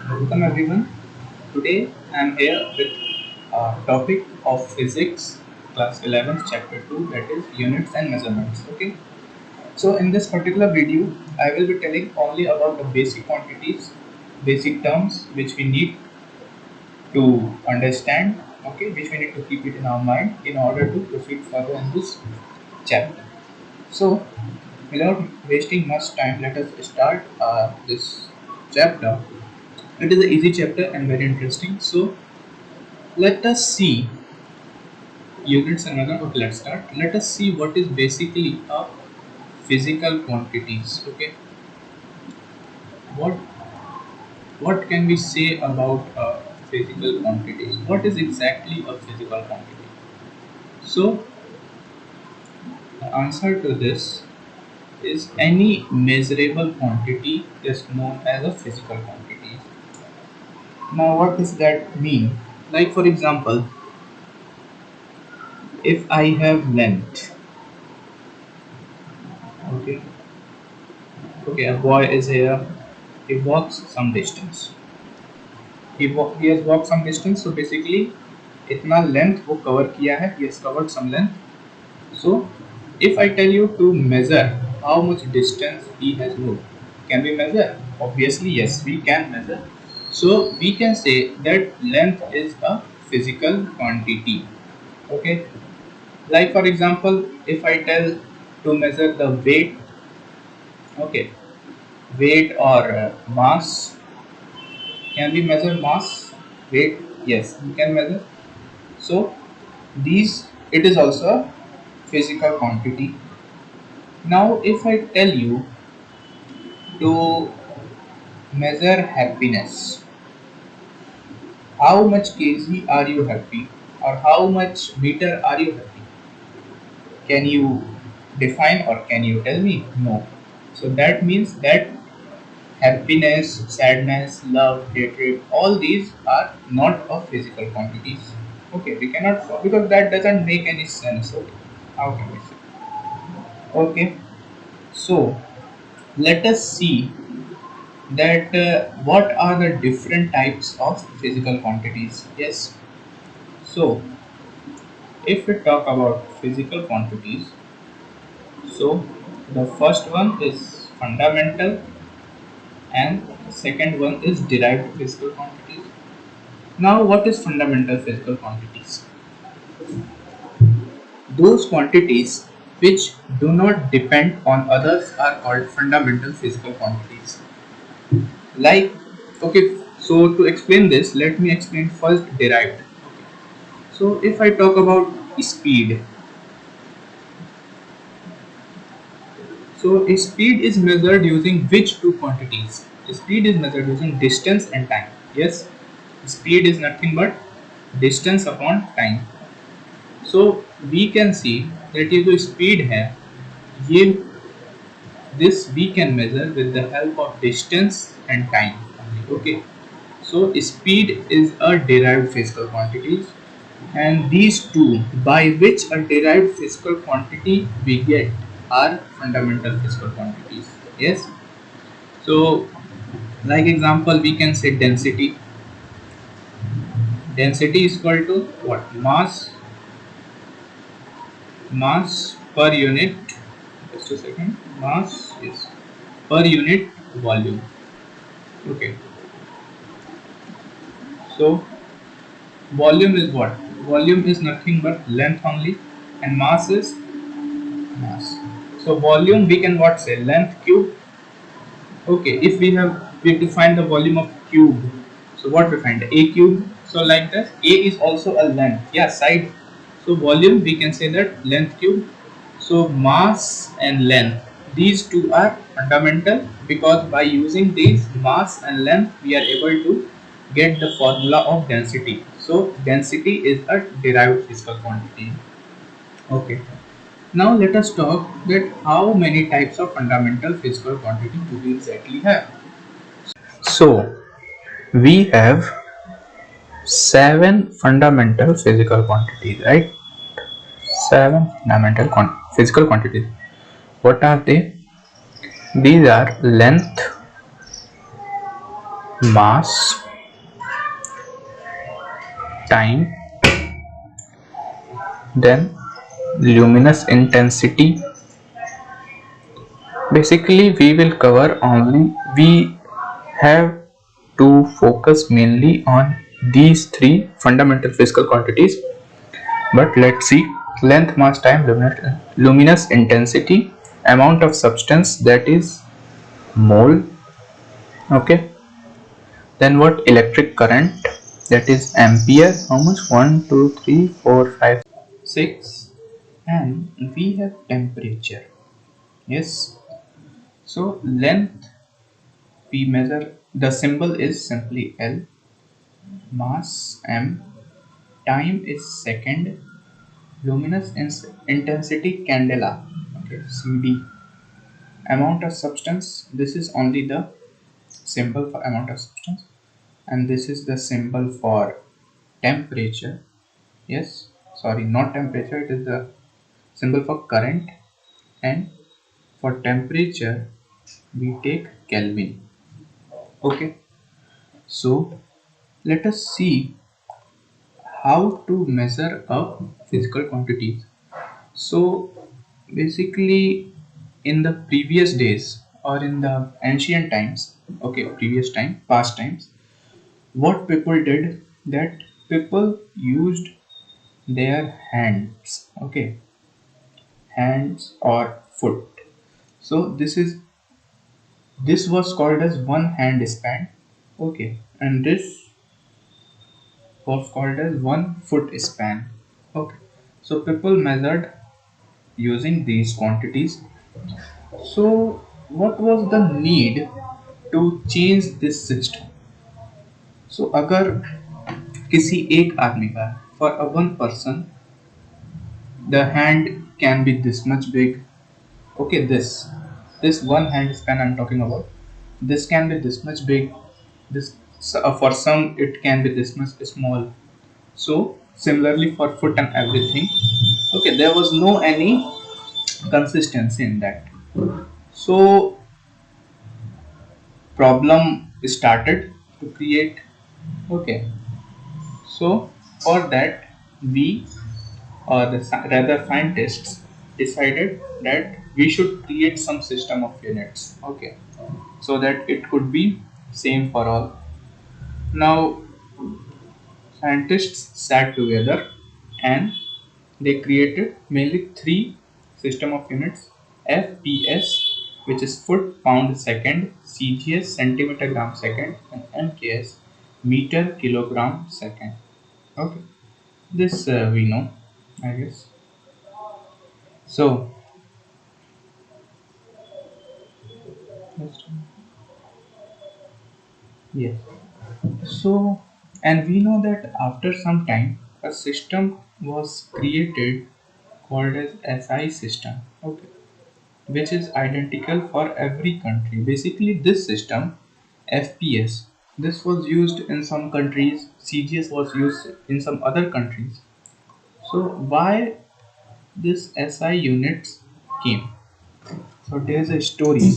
Welcome everyone. Today I am here with a topic of physics, class 11th, chapter 2, that is units and measurements. Okay. So in this particular video, I will be telling only about the basic quantities, basic terms which we need to understand. Okay, which we need to keep it in our mind in order to proceed further in this chapter. So without wasting much time, let us start this chapter. It is an easy chapter and very interesting. So let us see units and another. Okay, let's start. Let us see what is basically a physical quantities. Okay, what what can we say about physical quantities? What is exactly a physical quantity? So the answer to this is any measurable quantity is known as a physical quantity. Now, what does that mean? Like for example, if I have length, okay, okay, a boy is here. He walks some distance. He has walked some distance. So basically, इतना length वो cover किया है. He has covered some length. So if I tell you to measure how much distance he has moved, can we measure? Obviously, yes, we can measure. So we can say that length is a physical quantity. Okay. Like for example, if I tell to measure the weight, okay, weight or mass. Can we measure mass? Weight? Yes, we can measure. So these it is also a physical quantity. Now if I tell you to measure happiness, how much kg are you happy or how much meter are you happy? Can you define or can you tell me? No. So that means that happiness, sadness, love, hatred, all these are not of physical quantities. Okay, we cannot because that doesn't make any sense. Okay, how can we say? Okay, so let us see that what are the different types of physical quantities. Yes, so if we talk about physical quantities, so the first one is fundamental and second one is derived physical quantities. Now, what is fundamental physical quantities? Those quantities which do not depend on others are called fundamental physical quantities. Like, okay, so to explain this, let me explain first derived. So, if I talk about speed, so speed is measured using which two quantities? Speed is measured using distance and time. Yes, speed is nothing but distance upon time. So we can see that ये जो speed है ये this we can measure with the help of distance and time. Okay, so speed is a derived physical quantity, and these two by which a derived physical quantity we get are fundamental physical quantities. Yes, so like example we can say density. Density is equal to what? Mass per unit. Just a second. Mass is per unit volume. Okay, so volume is what? Volume is nothing but length only, and mass is mass. So volume we can what say? Length cube. Okay, if we have to find the volume of cube. So what we find? A cube. So like that, A is also a length. Yeah, side. So volume we can say that length cube. So mass and length, these two are fundamental because by using these mass and length we are able to get the formula of density. So density is a derived physical quantity. Okay. Now let us talk that how many types of fundamental physical quantity do we exactly have. So we have seven fundamental physical quantities, right? Seven fundamental physical quantities. What are they? These are length, mass, time, then luminous intensity. Basically we will cover only, we have to focus mainly on these three fundamental physical quantities. But let's see: length, mass, time, luminous intensity, amount of substance, that is mole. Okay, then what? Electric current, that is ampere. How much? 1 2 3 4 5 6. And we have temperature. Yes, so length we measure, the symbol is simply L, mass M, time is second, luminous intensity candela, okay, CD, amount of substance, this is only the symbol for amount of substance, and this is the symbol for temperature. Yes, sorry, not temperature, it is the symbol for current, and for temperature we take Kelvin. Okay, so let us see how to measure up physical quantities. So basically in the previous days or in the ancient times, okay, previous time, past times, what people did, that people used their hands, okay, hands or foot. So this was called as one hand span, okay, and this was called as 1 foot span. Okay, so people measured using these quantities. So what was the need to change this system? So अगर किसी एक आदमी का, for a one person, the hand can be this much big. Okay, this one hand span I'm talking about, this can be this much big, this, for some it can be this much small. So similarly for foot and everything, okay, there was no any consistency in that. So problem started to create. Okay, so for that we, or the rather scientists, decided that we should create some system of units, okay, so that it could be same for all. Now scientists sat together and they created mainly three system of units: FPS, which is foot pound second, CGS centimeter gram second, and MKS meter kilogram second. Okay, this we know, I guess. So yes. So, and we know that after some time, a system was created called as SI system. Okay, which is identical for every country. Basically, this system, FPS, this was used in some countries, CGS was used in some other countries. So, why this SI units came? So, there's a story.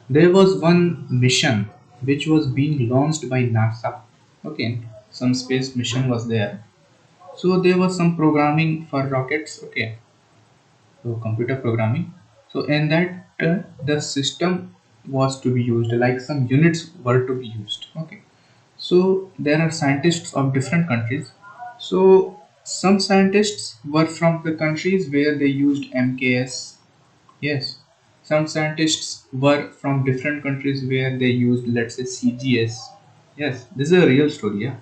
There was one mission which was being launched by NASA. Okay, some space mission was there. So, there was some programming for rockets. Okay, so computer programming. So in that the system was to be used, like some units were to be used. Okay, so there are scientists of different countries. So some scientists were from the countries where they used MKS. Yes, some scientists were from different countries where they used, let's say, CGS. Yes, this is a real story. Yeah,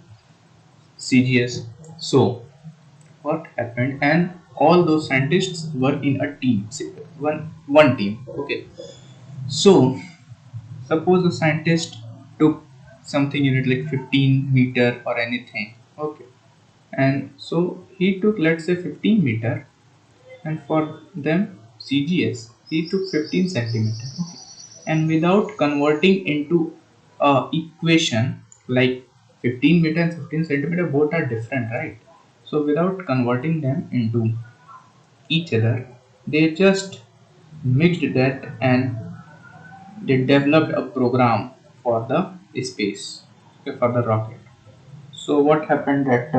CGS. So what happened, and all those scientists were in a team, one team. Okay, so suppose the scientist took something unit like 15 meter or anything. Okay, and so he took, let's say, 15 meter, and for them CGS he took 15 centimeter. Okay, and without converting into a equation, like 15 meter and 15 centimeter both are different, right? So without converting them into each other, they just mixed that and they developed a program for the space, okay, for the rocket. So what happened that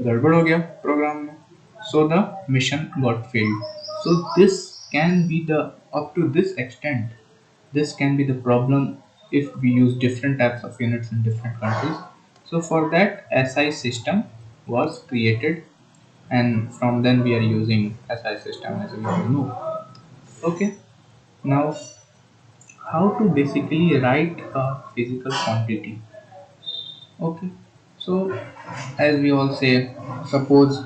गड़बड़ हो गया programme में, so the mission got failed. So this can be the, up to this extent, this can be the problem if we use different types of units in different countries. So for that SI system was created, and from then we are using SI system as we all know. Okay, now how to basically write a physical quantity. Okay, so as we all say, suppose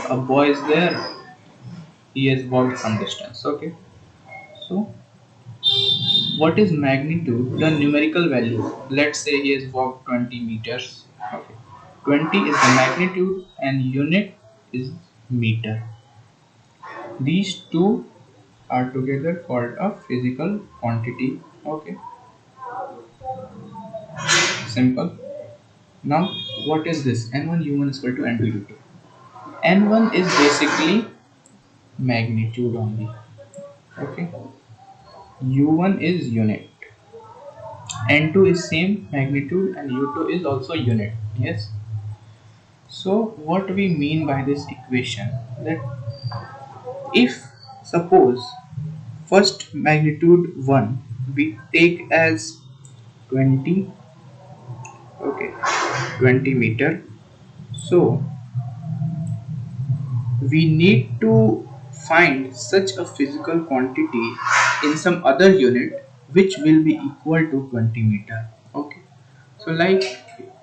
a boy is there, he has walked some distance. Okay, so what is magnitude? The numerical value. Let's say he has walked 20 meters. Okay, 20 is the magnitude and unit is meter. These two are together called a physical quantity. Okay, simple. Now what is this? N1 U1 is equal to N2 U2. N1 is basically magnitude only. Okay, U1 is unit, N2 is same magnitude, and U2 is also unit. Yes. So what we mean by this equation, that if suppose first magnitude 1 we take as 20, okay, 20 meter, so we need to find such a physical quantity in some other unit which will be equal to 20 meter. Okay, so like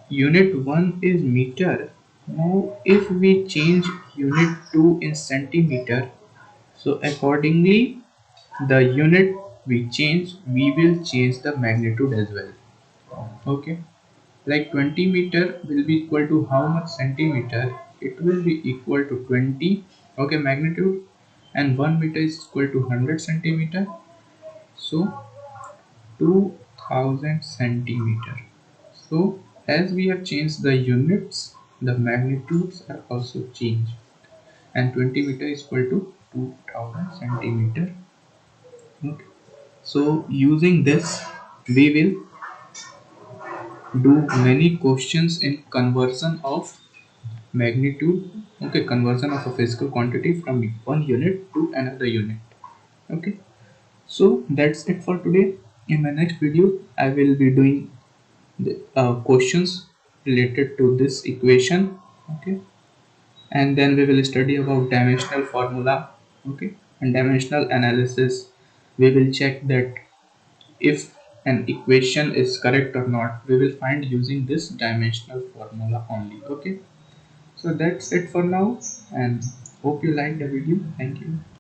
unit 1 is meter. Now if we change unit 2 in centimeter, so accordingly the unit we change, we will change the magnitude as well. Okay, like 20 meter will be equal to how much centimeter? It will be equal to 20, okay, magnitude, and 1 meter is equal to 100 centimeter, so 2000 centimeter. So as we have changed the units, the magnitudes are also changed, and 20 meter is equal to 2000 centimeter. Okay. So using this we will do many questions in conversion of magnitude, okay, conversion of a physical quantity from one unit to another unit. Okay, so that's it for today. In my next video I will be doing the questions related to this equation. Okay, and then we will study about dimensional formula. Okay, and dimensional analysis, we will check that if an equation is correct or not, we will find using this dimensional formula only. Okay, so that's it for now, and hope you liked the video. Thank you.